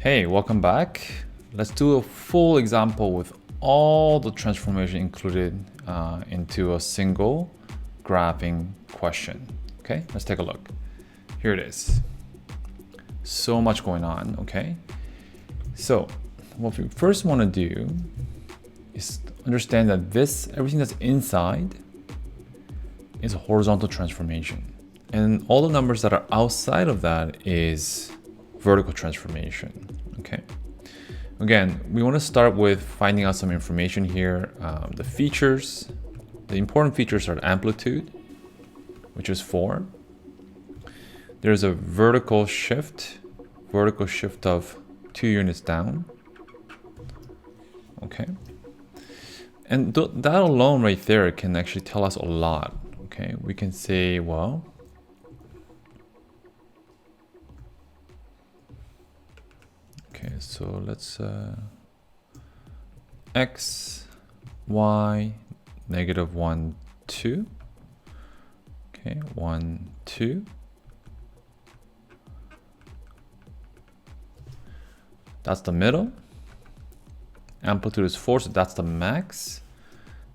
Hey, welcome back. Let's do a full example with all the transformation included into a single graphing question. Okay, let's take a look. Here it is. So much going on, okay? So what we first want to do is understand that everything that's inside is a horizontal transformation. And all the numbers that are outside of that is vertical transformation, okay? Again, we want to start with finding out some information here. The features, the important features are amplitude, which is 4. There's a vertical shift of 2 units down, okay? And that alone right there can actually tell us a lot, okay? We can say, well, okay, so let's x, y, -1, 2. Okay, 1, 2. That's the middle. Amplitude is 4, so that's the max.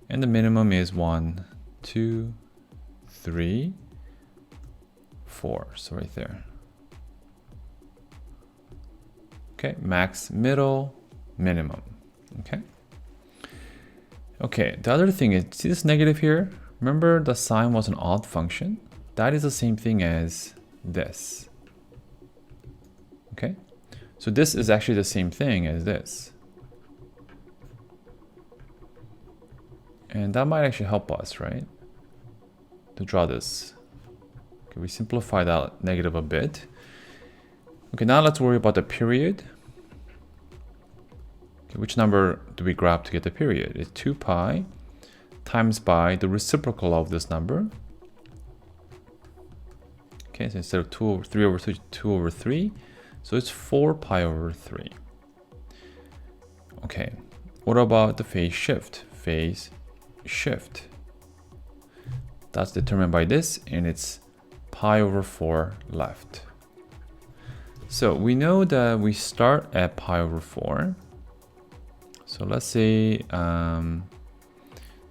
And the minimum is 1, 2, 3, 4. So right there. Okay, max, middle, minimum. Okay. Okay, the other thing is, see this negative here? Remember the sign was an odd function? That is the same thing as this. Okay, so this is actually the same thing as this. And that might actually help us, right? To draw this. Okay, we simplify that negative a bit. Okay, now let's worry about the period. Okay, which number do we grab to get the period? It's 2 pi times by the reciprocal of this number. Okay, so instead of 3 over 3, 2 over 3. So it's 4 pi over 3. Okay, what about the phase shift? Phase shift. That's determined by this, and it's pi over 4 left. So we know that we start at pi over 4. So let's say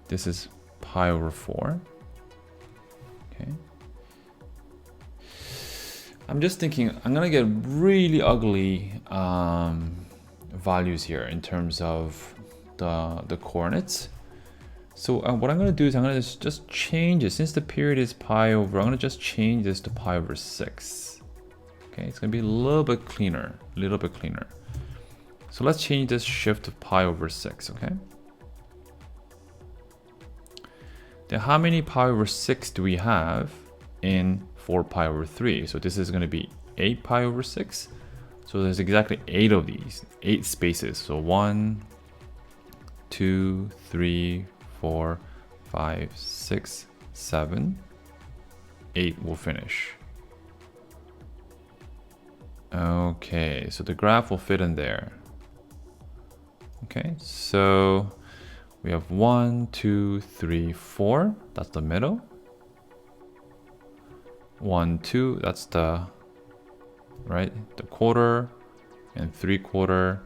this is pi over 4. Okay. I'm just thinking I'm gonna get really ugly values here in terms of the coordinates. So what I'm gonna do is I'm gonna just change it. Since the period is pi over, I'm gonna just change this to pi over 6. Okay, it's gonna be a little bit cleaner, So let's change this shift to pi over 6, okay? Then how many pi over 6 do we have in 4 pi over 3? So this is gonna be 8 pi over 6. So there's exactly 8 of these, 8 spaces. So 1, 2, 3, 4, 5, 6, 7, 8 will finish. Okay, so the graph will fit in there. Okay, so we have 1, 2, 3, 4. That's the middle. 1, 2. That's the quarter, and 3/4.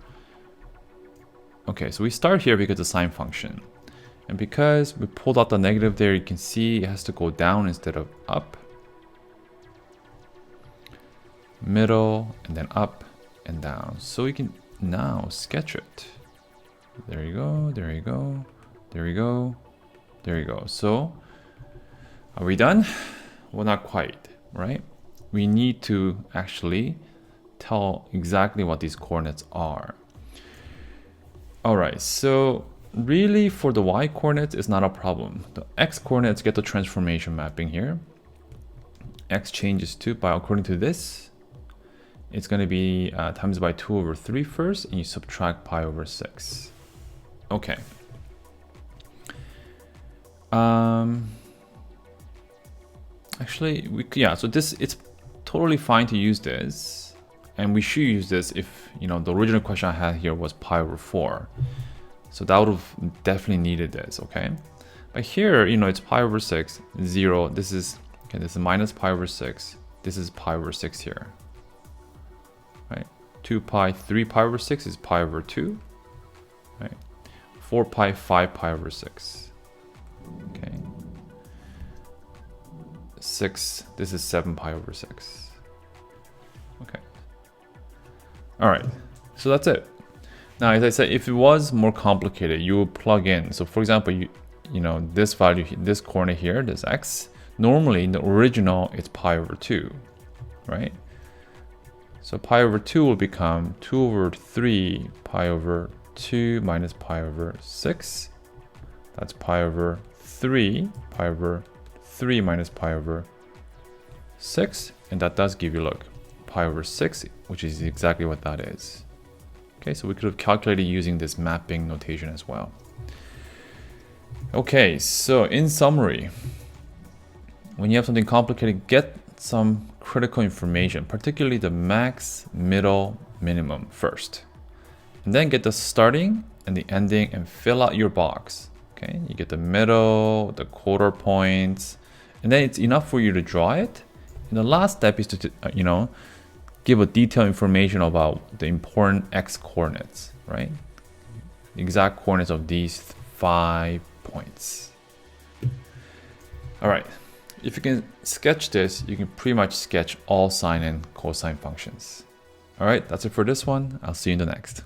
Okay, so we start here because of the sine function, and because we pulled out the negative there, you can see it has to go down instead of up. Middle, and then up and down. So we can now sketch it. There you go, there you go, there you go, there you go. So are we done? Well, not quite, right? We need to actually tell exactly what these coordinates are. All right, so really for the y coordinates, it's not a problem. The x coordinates get the transformation mapping here. X changes to, by according to this, it's going to be times by 2 over 3 first, and you subtract pi over 6. Okay. Actually, so it's totally fine to use this, and we should use this if, the original question I had here was pi over 4. So that would have definitely needed this, okay? But here, it's pi over 6, 0. This is minus pi over 6. This is pi over 6 here. Right? 2 pi, 3 pi over 6 is pi over 2. Right? 4 pi, 5 pi over 6. Okay. 6, this is 7 pi over 6. Okay. All right, so that's it. Now, as I said, if it was more complicated, you would plug in. So for example, you know, this value, this coordinate here, this x, normally in the original, it's pi over 2, right? So pi over 2 will become 2 over 3 pi over 2 minus pi over 6. That's pi over 3, pi over 3 minus pi over 6. And that does give you, look, pi over 6, which is exactly what that is. Okay, so we could have calculated using this mapping notation as well. Okay, so in summary, when you have something complicated, get some critical information, particularly the max, middle, minimum first. And then get the starting and the ending and fill out your box. Okay, you get the middle, the quarter points, and then it's enough for you to draw it. And the last step is to, you know, give a detailed information about the important x coordinates, right? The exact coordinates of these 5 points. All right, if you can sketch this, you can pretty much sketch all sine and cosine functions. All right, that's it for this one. I'll see you in the next.